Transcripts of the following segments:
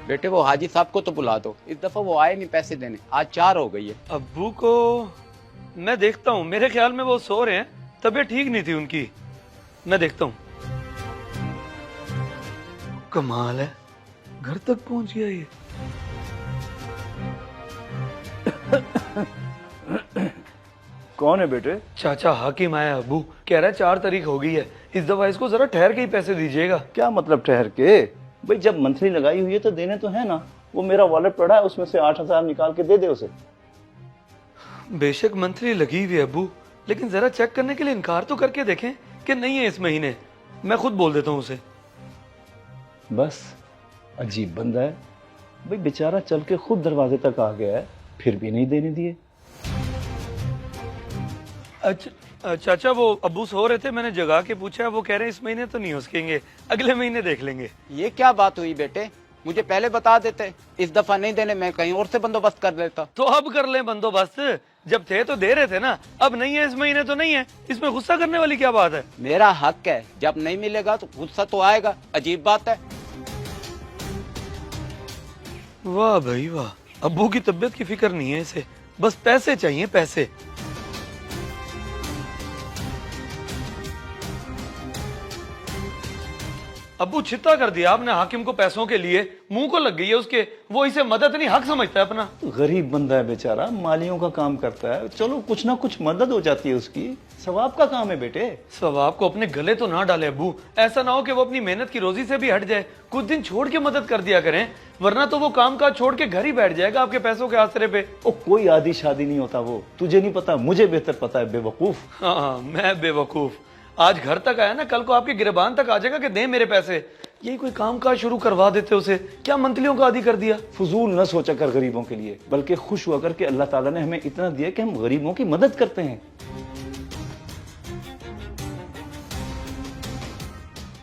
बेटे वो हाजी साहब को तो बुला दो, इस दफा वो आए नहीं पैसे देने, आज 4 हो गई है। अब्बू को मैं देखता हूँ, मेरे ख्याल में वो सो रहे हैं, तबीयत ठीक नहीं थी उनकी। मैं देखता हूँ। कमाल है, घर तक पहुंच गया ये। कौन है बेटे? चाचा हाकिम आया अब्बू, कह रहा है 4 तारीख हो गई है, इस दफा इसको जरा ठहर के ही पैसे दीजिएगा। क्या मतलब ठहर के? भाई जब मंथली लगाई हुई है तो देने तो है ना। वो मेरा वॉलेट पड़ा है, उसमें से 8,000 निकाल के दे दे उसे। बेशक मंथली लगी हुई है अब्बू, लेकिन जरा चेक करने के लिए इनकार तो करके देखें कि नहीं है इस महीने। मैं खुद बोल देता हूँ उसे। बस अजीब बंदा है भाई, बेचारा चल के खुद दरवाजे तक आ गया है, फिर भी नहीं देने दिए। अच्छा चाचा, वो अब्बू सो रहे थे, मैंने जगा के पूछा, वो कह रहे हैं इस महीने तो नहीं हो सकेंगे, अगले महीने देख लेंगे। ये क्या बात हुई बेटे, मुझे पहले बता देते, इस दफा नहीं देने मैं कहीं और से बंदोबस्त कर लेता। तो अब कर लें बंदोबस्त, जब थे तो दे रहे थे ना, अब नहीं है इस महीने तो नहीं है, इसमें गुस्सा करने वाली क्या बात है? मेरा हक है, जब नहीं मिलेगा तो गुस्सा तो आएगा, अजीब बात है। वाह भाई वाह, अब्बू की तबीयत की फिक्र नहीं है इसे, बस पैसे चाहिए पैसे। अब्बू छित्ता कर दिया आपने हाकिम को पैसों के लिए, मुंह को लग गई है उसके, वो इसे मदद नहीं हक समझता है अपना। गरीब बंदा है बेचारा, मालियों का काम करता है, चलो कुछ ना कुछ मदद हो जाती है उसकी, सवाब का काम है बेटे। सवाब को अपने गले तो ना डाले अब्बू, ऐसा ना हो कि वो अपनी मेहनत की रोजी से भी हट जाए, कुछ दिन छोड़ के मदद कर दिया करें, वरना तो वो काम काज छोड़ के घर ही बैठ जाएगा आपके पैसों के आसरे पे। ओ कोई आदि शादी नहीं होता वो, तुझे नहीं पता, मुझे बेहतर पता है बेवकूफ। हाँ मैं बेवकूफ, आज घर तक आया ना, कल को आपके गिरबान तक आ जाएगा कि दे मेरे पैसे। यही कोई काम काज शुरू करवा देते उसे, क्या मंथलियों का आदी कर दिया। फजूल न सोचा कर गरीबों के लिए, बल्कि खुश हुआ कर के अल्लाह ताला ने हमें इतना दिया कि हम गरीबों की मदद करते हैं।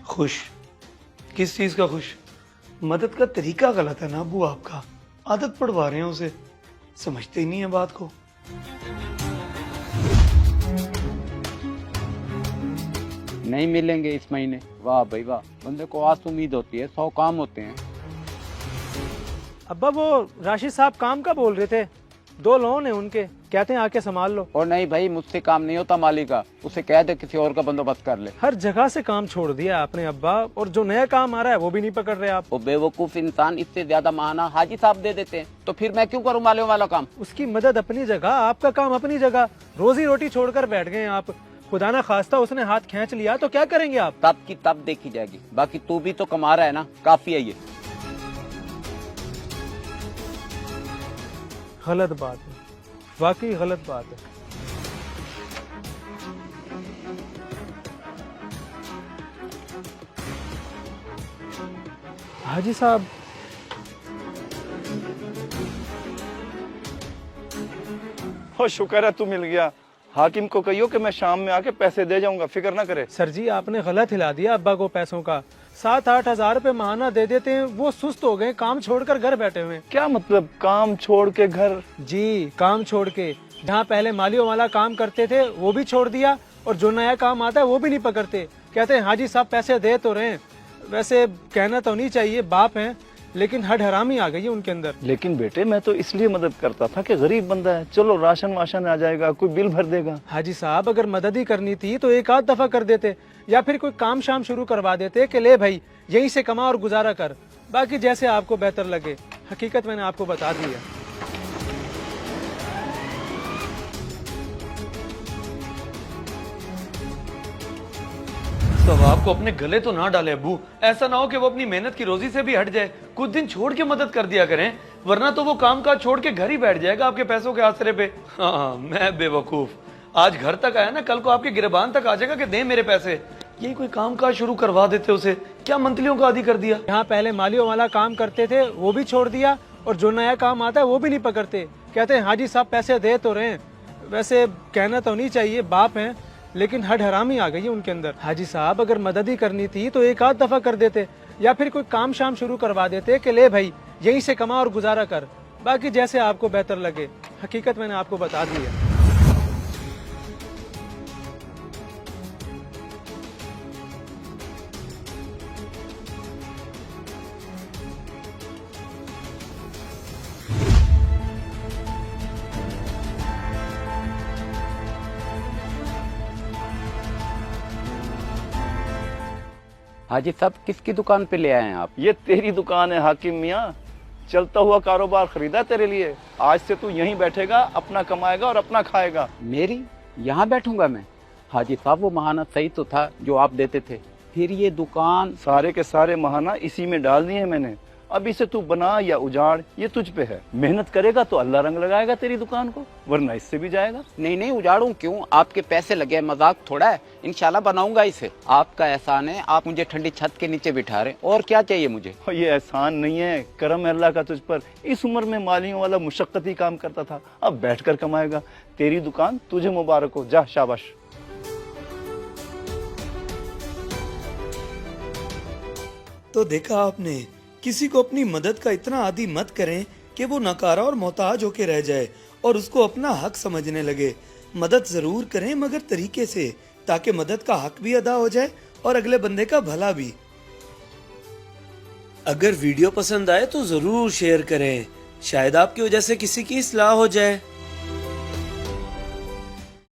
खुश किस चीज का खुश? मदद का तरीका गलत है ना अब्बू आपका, आदत पड़वा रहे हैं उसे, समझते ही नहीं है बात को। नहीं मिलेंगे इस महीने, वाह भाई वाह, बंदे को आज उम्मीद होती है, 100 काम होते हैं। अब्बा वो राशिद साहब काम का बोल रहे थे, 2 लोन है उनके, कहते हैं आके संभाल लो। और नहीं भाई, मुझसे काम नहीं होता माली का, उसे कह दे किसी और का बंदोबस्त कर ले। हर जगह से काम छोड़ दिया आपने अब्बा, और जो नया काम आ रहा है वो भी नहीं पकड़ रहे आप। वो बेवकूफ इंसान इससे ज्यादा महाना हाजी साहब दे देते हैं, तो फिर मैं क्यों करूं मालियों वाला काम? उसकी मदद अपनी जगह, आपका काम अपनी जगह, रोजी रोटी छोड़कर बैठ गए आप। खुदा ना खास्ता उसने हाथ खींच लिया तो क्या करेंगे आप? तब की तब देखी जाएगी, बाकी तू भी तो कमा रहा है ना, काफी है ये। गलत बात है, वाकई गलत बात है। हाजी साहब, हो शुक्र है तू मिल गया। हाकिम को कहियो कि मैं शाम में आके पैसे दे जाऊंगा, फिक्र ना करे। सर जी आपने गलत हिला दिया अब्बा को पैसों का, 7-8 हजार रुपए महाना दे देते हैं, वो सुस्त हो गए, काम छोड़कर घर बैठे हुए हैं। क्या मतलब काम छोड़ के घर? जी काम छोड़ के, जहाँ पहले मालियों वाला काम करते थे वो भी छोड़ दिया, और जो नया काम आता है वो भी नहीं पकड़ते। कहते हैं हाजी साहब पैसे दे तो रहे हैं, वैसे कहना तो नहीं चाहिए, बाप हैं, लेकिन हड हरामी आ गई है उनके अंदर। लेकिन बेटे मैं तो इसलिए मदद करता था कि गरीब बंदा है, चलो राशन वाशन आ जाएगा, कोई बिल भर देगा। हाजी साहब अगर मदद ही करनी थी तो एक आध दफा कर देते, या फिर कोई काम शाम शुरू करवा देते कि ले भाई यहीं से कमा और गुजारा कर, बाकी जैसे आपको बेहतर लगे। हकीकत मैंने आपको बता दी है। सवाब को अपने गले तो ना डाले अब्बू, ऐसा ना हो कि वो अपनी मेहनत की रोजी से भी हट जाए, कुछ दिन छोड़ के मदद कर दिया करें, वरना तो वो काम काज छोड़ के घर ही बैठ जाएगा आपके पैसों के आसरे पे। हाँ मैं बेवकूफ, आज घर तक आया ना, कल को आपके गिरबान तक आ जाएगा कि दे मेरे पैसे। यही कोई काम काज शुरू करवा देते उसे, क्या मंथलियों का आदी कर दिया। यहाँ पहले मालियों वाला काम करते थे वो भी छोड़ दिया, और जो नया काम आता है वो भी नहीं पकड़ते। कहते हैं हाजी साहब पैसे दे तो रहे हैं, वैसे कहना तो नहीं चाहिए, बाप हैं, लेकिन हड हरामी आ गई है उनके अंदर। हाजी साहब अगर मदद ही करनी थी तो एक आध दफा कर देते, या फिर कोई काम शाम शुरू करवा देते कि ले भाई यहीं से कमा और गुजारा कर, बाकी जैसे आपको बेहतर लगे। हकीकत मैंने आपको बता दी है। हाजी साहब किसकी दुकान पे ले आए हैं आप? ये तेरी दुकान है हाकिम मियाँ, चलता हुआ कारोबार खरीदा तेरे लिए। आज से तू यहीं बैठेगा, अपना कमाएगा और अपना खाएगा। मेरी यहाँ बैठूंगा मैं? हाजी साहब वो महाना सही तो था जो आप देते थे, फिर ये दुकान। सारे के सारे महाना इसी में डाल दिए मैंने। अब इसे तू बना या उजाड़ ये तुझ पे है। मेहनत करेगा तो अल्लाह रंग लगाएगा तेरी दुकान को, वरना इससे भी जाएगा। नहीं नहीं उजाड़ूं क्यों, आपके पैसे लगे हैं, मजाक थोड़ा है। इंशाल्लाह बनाऊंगा इसे। आपका एहसान है, आप मुझे ठंडी छत के नीचे बिठा रहे हैं, और क्या चाहिए मुझे? और ये एहसान नहीं है, करम है अल्लाह का तुझ पर। इस उम्र में मालियों वाला मुशक्कती काम करता था, अब बैठकर कमाएगा। तेरी दुकान तुझे मुबारक हो, जा शाबाश। तो देखा आपने, किसी को अपनी मदद का इतना आदी मत करें कि वो नकारा और मोहताज होके रह जाए और उसको अपना हक समझने लगे। मदद जरूर करें मगर तरीके से, ताकि मदद का हक भी अदा हो जाए और अगले बंदे का भला भी। अगर वीडियो पसंद आए तो जरूर शेयर करें, शायद आपकी वजह से किसी की इस्लाह हो जाए।